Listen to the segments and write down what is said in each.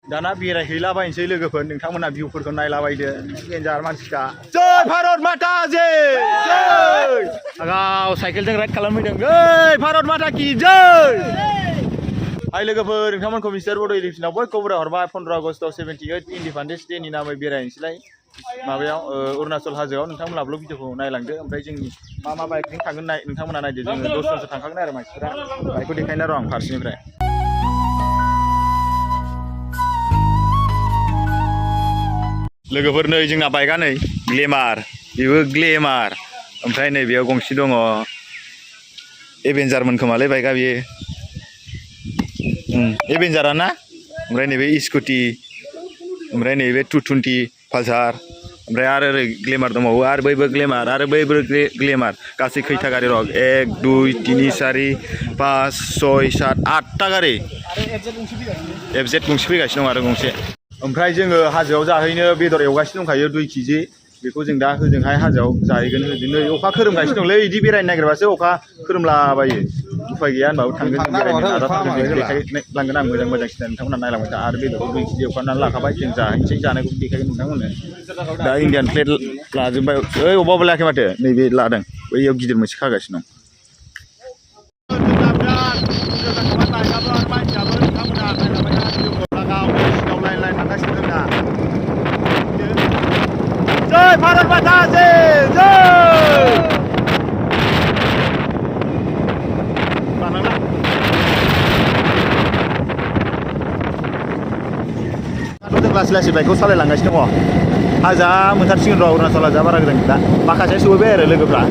दाना बेरायहैलाबायनोसै लोगोफोर नोंथांमोना भिउफोरखौ नायलाबायदो डेन्जार मानसिखा जय भारत माता जय जय आगाव साइकेलजों राइड खालामफैदों जय भारत माता की जय हाय लोगोफोर नोंथांमोनखौ मिस्टार बड' इडुकेसनाव बयखौबो हरबाय 15 आगष्टआव 78 इन्डिपेन्डेन्स डेनि नामै बेरायनोसैलाय माबायाव अरुणाचल हाजोआव नोंथांमोनाबो भिडिअखौ नायलांदो ओमफ्राय जोंनि मा बाइकजों थांगोन नोंथांमोना नायदो जोङो 10 जनसो थांखागोन आरो मानसिफोरा बाइकखौ देखायना र' आं फारसेनिफ्राय लोगोफोर नै जोंना बाइकआ नै ग्लेमार बेबो ग्लेमार ओमफ्राय नै बेयाव गंसे दङ एभेन्जारमोन खोमालै बाइकआ बेयो एभेन्जारा ना ओमफ्राय नैबे स्कुटि ओमफ्राय नैबे 220 पालसार ओमफ्राय आरो ओरै ग्लेमार दंबावो आरो बैबो ग्लेमार आरो बैबो ग्लेमार गासै खैथा गारि दं 1 2 3 4 5 6 7 8टा गारि एफजेड गंसे फैगासिनो दं आरो गंसे ओमफ्राय जोङो हाजोआव जाहैनो बेदर एवगासिनो दंखायो 2 केजि बेखौ जों दा होजोंहाय हाजोआव जाहैगोन नै अखा खोरोमगासिनो दंलै बिदि बेरायनो नागिरबासो अखा खोरोमलाबायो उफाय गैया होनबाबो थांगोन बेरायनो नाजाथारगोन देखायलांगोन आं मोजांसिन नोंथांमोना नायलांबाय था आरो बेदरखौ 2 केजि एवखानानै लाखाबाय जों जाहैनोसै जानायखौ देखायगोन नोंथांमोननो दा इन्डियान प्लेट लाजोबबाय ओइ अबावबो लायाखै माथो नैबे लादों बैयाव गिदिर मोनसे खागासिनो दं जय भारत माता जय जय लासै लासै बाइकखौ सालायलांगासिनो दङ हाजोआ मोनथारसिगोन र' अरुणाचल हाजोआ बारा गोजान गैला माखासे सहैबाय आरो लोगोफ्रा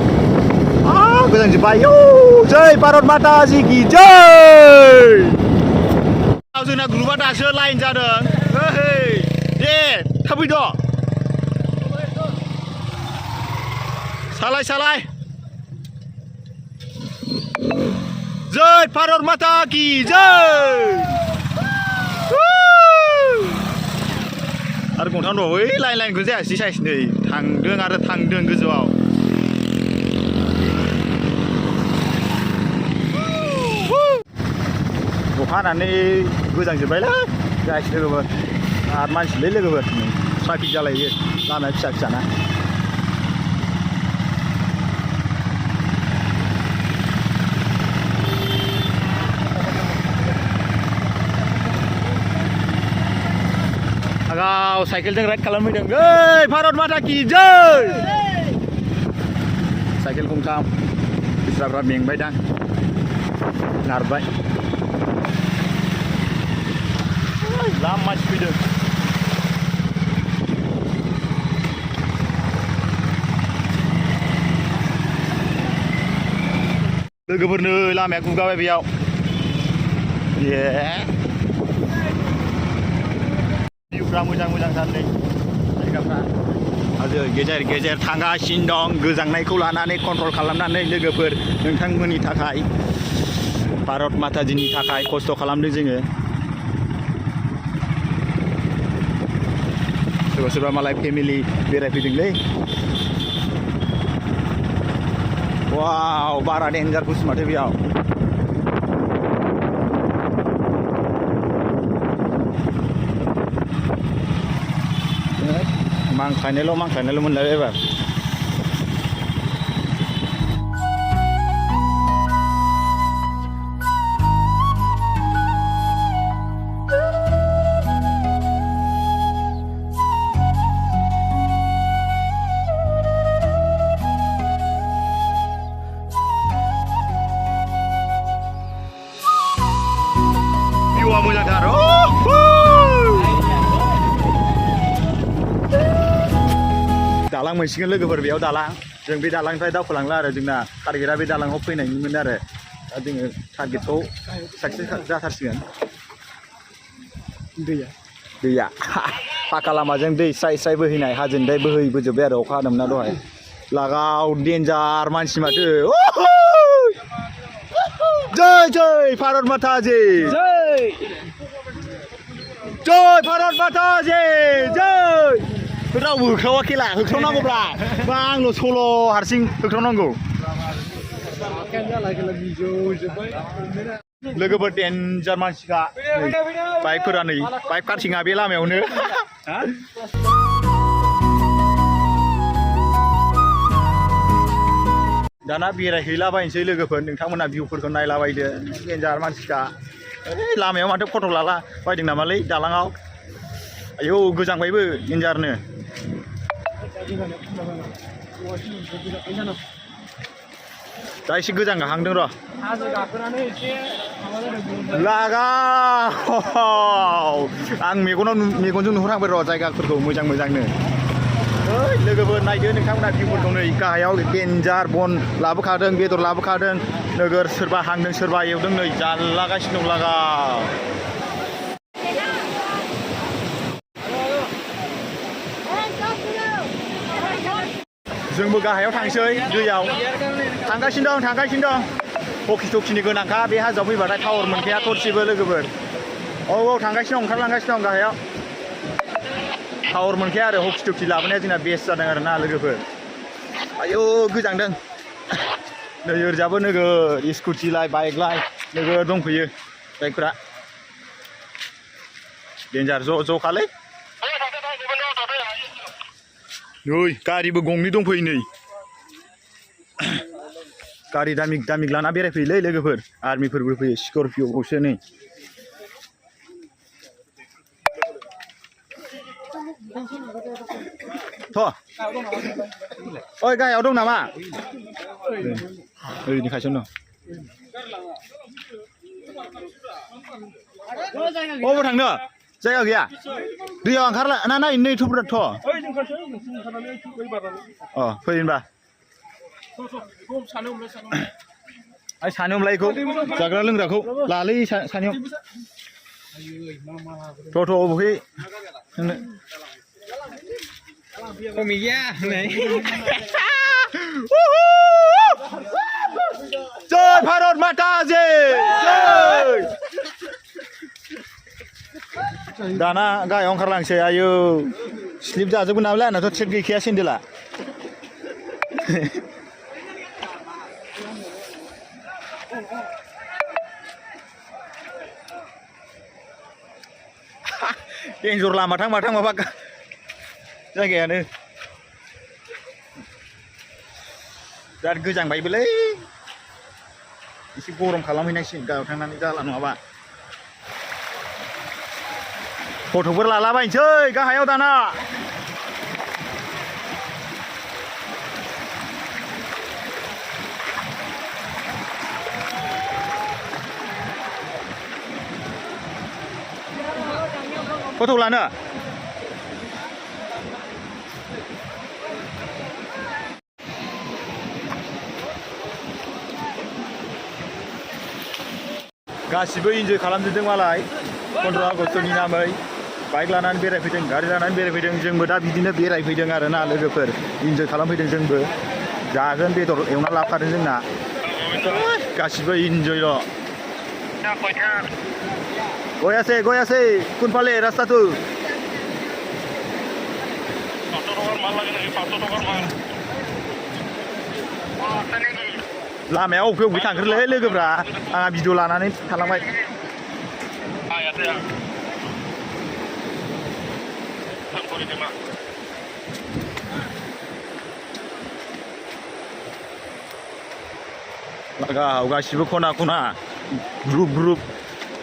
गोजान जोब्बाय जय भारत माता जी की जय जोंना ग्रुपआ दासो लाइन जादों दे थाब फैद' सालाय जय भारत माता की जय आरो गंथाम दं ओइ लाइनखौ जायासै साइस नै थांदों आरो थांदों गोजौआव अखा हानानै गोजांजोब्बायलै जायासै लोगोफोर आरो मानसिलै लोगोफोर ट्राफिक जालायो लामाया फिसा फिसाना आगाव साइकेलजों राइड खालामफैदों ओइ भारत माता की जय साइकेल गंथाम बिस्राफ्रा मेंबाय दां नारबाय लाम मानसि फैदों लोगोफोरनो लामाया गुगाबाय बेयाव भिउफ्रा मोजांथार नै जायगाफ्रा हाजो गेजेर गेजेर थांगासिनो दं गोजांनायखौ लानानै कन्ट्रल खालामनानै लोगोफोर नोंथांमोननि थाखाय भारत माताजीनि थाखाय खस्थ' खालामदों जोङो सोरबा मालाय फेमिलि बेरायफैदोंलै वाव बारा डेन्जार गुसु माथो बेयाव मांखायनायल' मोनलाय एबार भिउआ मोजांथार दालां मोनसिगोन लोगोफोर बेयाव दालां जों बे दालांनिफ्राय दावखोलांला आरो जोंना टारगेटआ बे दालाङाव फैनायनिमोन आरो दा जोङो टारगेटखौ साक्सेस जाथारसिगोन दैया पाका लामाजों दै स्राय बोहैनाय हाजोनिफ्राय बोहैबोजोब्बाय आरो अखा हादोंमोनना दहाय लागाव डेन्जार मानसि माथो जय जय भारत माता जी जय भारत माता जी जय रावबो होख्रावा खेला होख्रावनांगौब्रा बा आंल' सल' हारसिं होख्रावनांगौ लोगोफोर डेन्जार मानसिखा बाइकफोरा नै बाइक पार्किंआ बे लामायावनो दाना बेरायहैलाबायनोसै लोगोफोर नोंथांमोना भिउफोरखौ नायलाबायदो डेन्जार मानसिखा ओइ लामायाव माथो फट' लाला बायदों नामालै दालाङाव आयौ गोजांबायबो डेन्जारनो दा एसे गोजां गाहांदों र' लागाव आं मेगनजों नुहुरांबाय र' जायगाफोरखौ मोजांनो ओइ लोगोफोर नायदो नोंथांमोना भिउफोरखौ नै गाहायाव डेन्जार बन लाबोखादों बेदर लाबोखादों नोगोर सोरबा हांदों सोरबा एवदों नै जालागासिनो दं लागाव जोंबो गाहायाव थांसै दैयाव थांगासिनो दं हकि टकिनि गोनांखा बे हाजोआव फैबाथाय टावार मोनखाया थरसेबो लोगोफोर औ थांगासिनो दं ओंखारलांगासिनो दं गाहायाव टावार मोनखाया आरो हकि टकि लाबोनाया जोंना बेस्ट जादों आरो ना लोगोफोर आयौ गोजांदों नै ओरैजाबो नोगोर स्कुटिलाय बाइकलाय नोगोर दंफैयो बाइकफोरा डेन्जार ज' खालै नै गारिबो गंनै दंफैयो नै गारि दामिक लाना बेरायफैयोलै लोगोफोर आर्मिफोरबो फैयो स्करपिय'आवसो नै ओइ गाहायाव दं नामा ओरैनि खाथियावनो दं अबाव थांनो जायगा गैया दैयाव ओंखारला ना नाय नै थुब्राथ' फै होनबा आइ सानो होमब्ला बेखौ जाग्रा लोंग्राखौ लालै सानैयाव थ' अबेखै नोंनो खमि गैया जय भारत माता जय दाना गाहायाव ओंखारलांसै आयौ स्लिप जाजोबगोन नालाय आंनाथ' ट्रेक गैखाया सेन्देला एन्जर लामाथां माथां माबा जायगायानो बिराद गोजांबायबोलै एसे गरम खालामहैनांसिगोन गाहायाव थांनानै जाला नङाबा फट'फोर लालाबायनोसै गाहायाव दाना फट' लानो गासिबो इन्जय खालामजोबदों मालाय 15 आगष्टनि नामै बाइक लानानै बेरायफैदों गारि लानानै बेरायफैदों जोंबो दा बिदिनो बेरायफैदों आरो ना लोगोफोर इन्जय खालामफैदों जोंबो जागोन बेदर एवना लाबोखादों जोंना गासिबो इन्जयल' गय আছে কোনফালে রাস্তাটো लामायाव अबे थांग्रोलै लोगोफ्रा आंहा भिडिअ लानानै थालांबाय गासिबो खना खना ग्रुप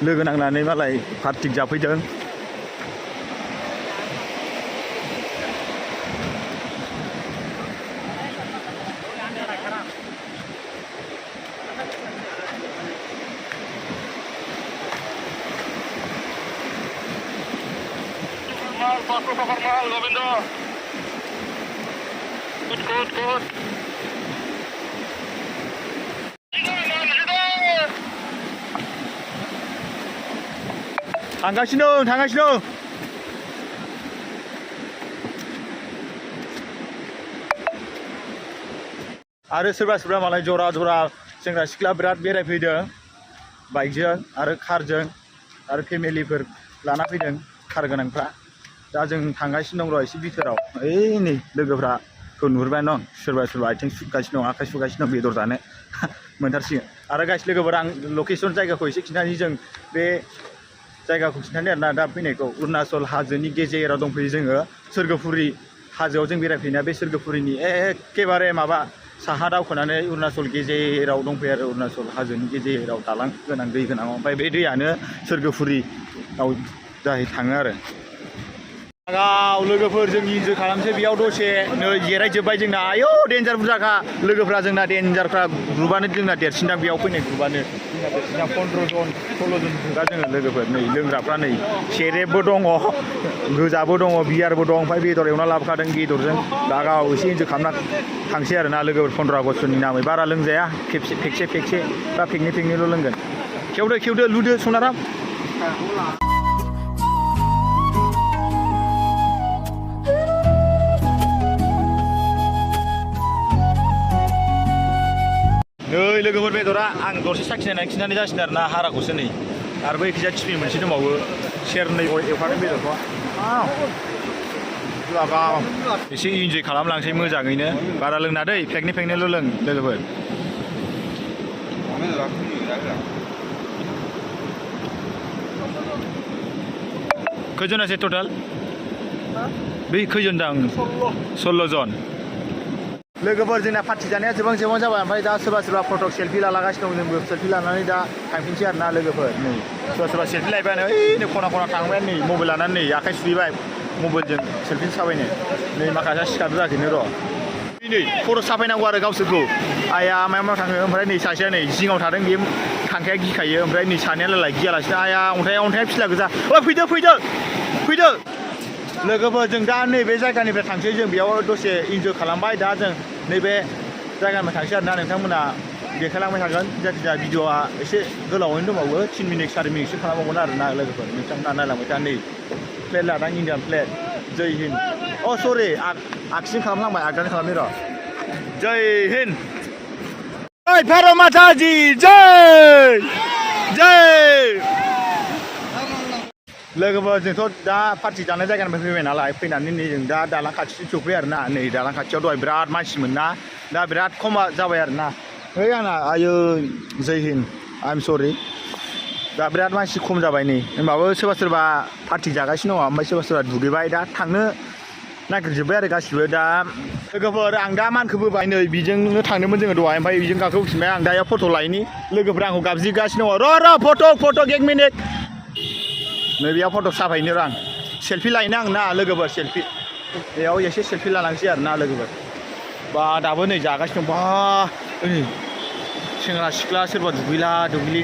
लोगो नांनानै मालाय पार्टिक जाफैदों थांगासिनो आरो सोरबा मालाय जरा सेंग्रा सिख्ला बिराद बेरायफैदों बाइकजों आरो कारजों आरो फेमिलिफोर लाना फैदों कार गोनांफ्रा दा जों थांगासिनो दं र' एसे बिथोराव ओइ नै लोगोफ्रा खौ नुहुरबाय दं सोरबा सोरबा आथिं सुगासिनो दं आखाइ सुगासिनो दं बेदर जानो मोनथारसिगोन आरो गाइस लोगोफोर आं लकेसन जायगाखौ एसे खिन्थानि जों बे जायगाखौ खिन्थानो आरोना दा फैनायखौ अरुणाचल हाजोनि गेजेराव दंफैयो जोङो सोरगोफुरि हाजोआव जों बेरायफैना बे सोरगोफुरिनि एखेबारे माबा साहा दावखोनानै अरुणाचल गेजेराव दंफैयो आरो अरुणाचल हाजोनि गेजेराव दालां गोनां दै गोनां ओमफ्राय बे दैयानो सोरगोफुरियाव जाहै थाङो आरो गाव लोगोफोर जों इन्जय खालामसै बेयाव दसे नै जिरायजोब्बाय जोंना आयौ डेन्जार बुरजाखा लोगोफ्रा जोंना डेन्जारफ्रा ग्रुपानो जोंना देरसिनदां बेयाव फैनाय ग्रुपानो जोंना देरसिनदां 15 जन 16 जन दा जोङो लोगोफोर नै लोंग्राफ्रा नै सेरेबबो दङ गोजाबो दङ बियारबो दं ओमफ्राय बेदर एवना लाबोखादों बेदरजों दा गाव एसे इन्जय खालामना थांसै आरोना लोगोफोर 15 आगष्टनि नामै बारा लोंजाया फेकसे बा फेकनैल' लोंगोन खेवदो लुदो सनाराम नै लोगोफोर बेदरा आं दसे साखिनायनानै खिन्थानाय जासिगोन आरोना हाराखौसो नै आरो बै खिजा टिफिन मोनसे दंबावो सेरनै एवखादों बेदरखौ एसे इन्जय खालामलांसै मोजाङैनो बारा लोंना दै फेकनैल' लों लोगोफोर खैजनासो टटेल बै खैजन दां 16 जन लोगोफोर जोंना पार्टि जानाया जोबां जाबाय ओमफ्राय दा सोरबा फट' सेल्फि लागासिनो दं जोंबो सेल्फि लानानै दा थांफिनसै आरोना लोगोफोर नै सोरबा सेल्फि लायबायानो ओइ खना थांबाय नै मबाइल लानानै नै आखाइ सुहैबाय मबाइलजों सेल्फि साफायनो नै माखासे सिखारबोआखैनो र' नै फट' साफायनांगौ आरो गावसोरखौ आया मायाव थाङो ओमफ्राय नै सासेया नै जिङाव थादों बे थांखाया गिखायो ओमफ्राय नै सानैयालाय गियालासिनो आया अन्थाइया फिस्ला गोजा फैदो लोगोफोर जों दा नैबे जायगानिफ्राय थांसै जों बेयाव दसे इन्जय खालामबाय दा जों नैबे जायगानिफ्राय थांसै आरोना नोंथांमोना देखायलांबाय थागोन जायखिजाया भिडिअआ एसे गोलावैनो दंबावो 3 मिनिट 4 मिनिटसो खालामबावगोन आरोना लोगोफोर नोंथांमोना नायलांबाय था नै प्लेट लादां इन्डियान प्लेट जय हिन्द सरि आगसिजों खालामलांबाय आगदानि खालामनि र' जय हिन्द जय भारत माता जी जय लोगोफोर जोंथ' दा पार्टि जानाय जायगानिफ्राय फैबाय नालाय फैनानै नै जों दा दालां खाथिसिम सौफैबाय आरोना नै दालां खाथियाव दहाय बिराद मानसिमोन ना दा बिराद खम जाबाय आरोना ओइ आंना आयै जय हिन्द आइ एम सरि दा बिराद मानसि खम जाबाय नै होमबाबो सोरबा पार्टि जागासिनो दङ ओमफ्राय सोरबा दुगैबाय दा थांनो नागिरजोब्बाय आरो गासिबो दा लोगोफोर आं दा मानखोबोबाय नै बेजोंनो थांदोंमोन जोङो दहाय ओमफ्राय बेजों गाखोबोफिनबाय आं दा फट' लायनि लोगोफोरा आंखौ गाबज्रिगासिनो दङ र' फट' एक मिनिट नै बेयाव फट' साफायनो आं सेल्फि लायनो आं ना लोगोफोर सेल्फि बेयाव एसे सेल्फि लानांसै आरोना लोगोफोर बा दाबो नै जागासिनो दं बा नै सेंग्रा सिख्ला सोरबा दुगैलि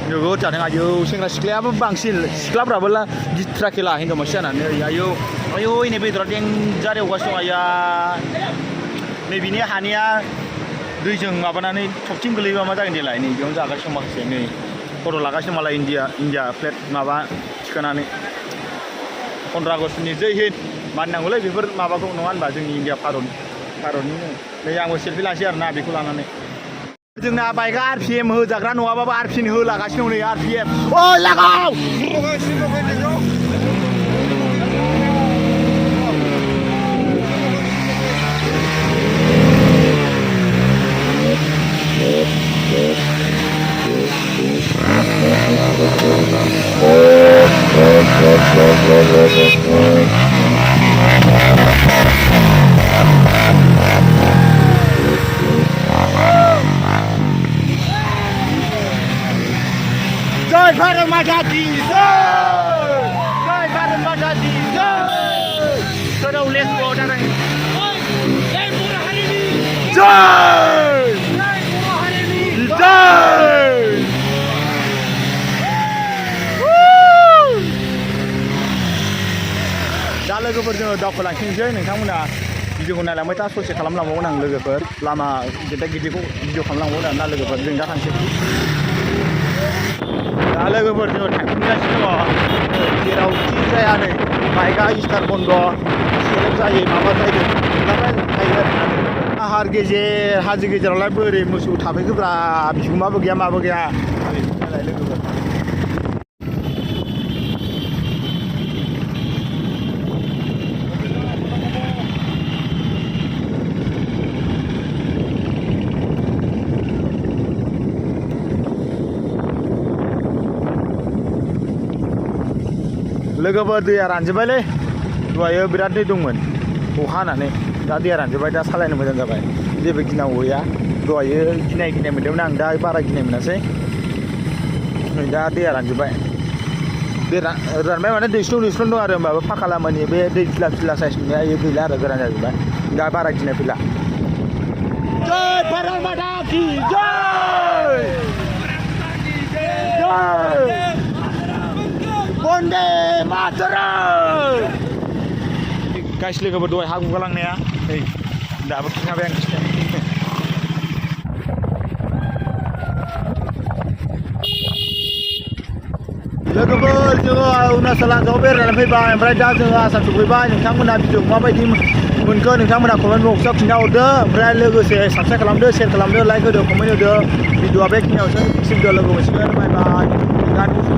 नोगोद जादों आयौ सेंग्रा सिख्लायाबो बांसिन सिख्लाफ्राबो गिथ्राखेला हिनजाव मानसि जानानै आयौ नै बेदरा देन्जार एवगासिनो दं आया नै बिनि हानिया दैजों माबानानै थबथिं गोलैबा मा जागोन देलाय नै बेयावनो जागासिनो माखासे नै फट' लागासिनो मालाय इन्डिया प्लेट माबा थिखोनानै 15 आगष्टनि जय हिन्द मानिनांगौलै बेफोर माबाखौ नङा होनबा जोंनि इन्डिया भारतनिनो नै आंबो सेल्फि लानोसै आरोना बेखौ लानानै जोंना बाइकआ RPM होजाग्रा नङाबाबो RPM होलागासिनो दं नै RPM लागाव जय भारत माता की जय भारत माता की जय लेट्स गो जय बर' हारिनि जय दा लोगोफोर जोङो दावखोलांफिनसै नोंथांमोना भिडिअखौ नायलांबाय था ससे खालामलांबावगोन आं लोगोफोर लामा गिदिरखौ भिडिअ खालामलांबावगोन आरोना लोगोफोर जों दा थांसै दा लोगोफोर जोङो थांफिनगासिनो दङ जेरावखि जाया नै बाइकआ स्टार्ट बन्द सेलेक्ट जायो माबा जायो पाहार गेजेर हाजो गेजेरावलाय बोरै मोसौ थाफैखोब्रा बिगुमाबो गैया माबो गैया नायलाय लोगोफोर लोगोफोर दैया रानजोब्बायलै दहायो बिराद दै दंमोन अखा हानानै दा दैया रानजोब्बाय दा सालायनो मोजां जाबाय जेबो गिनांगौ गैया दहायो गिनाय मोन्दोंमोन आं दा बारा गिनाय मोनासै नै दा दैया रानजोब्बाय दै रानबाय माने दैस्लुं दं आरो होमबाबो फाखा लामानि बे दै फिला साइस नुनाया इयो गैला आरो गोरान जाजोब्बाय दा बारा गिनाय फैला जय भारत माता की जय बन्दे मातरम गाइस लोगोफोर दहाय हा गुगालांनाया नै दाबो खिन्थाबाय आं लोगोफोर जोङो अरुणाचल हाजोआव बेरायनानै फैबाय ओमफ्राय दा जोङो आसाम सफैबाय नोंथांमोना भिडिअखौ माबायदि मोनखो नोंथांमोना कमेन्ट बक्सआव खिन्थाहरदो ओमफ्राय लोगोसे साबस्क्राइब खालामदो शेयार खालामदो लाइक होदो कमेन्ट होदो भिडिअआ बेखिनियावसो भिडिअ लोगो मोनसिगोन बाय बाय गान गुसु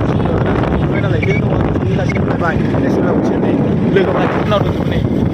नालाय बे न'आव सहैगासिनो बाय बाय नेक्स्ट भिडिअ मोनसिगोन लोगोफोरा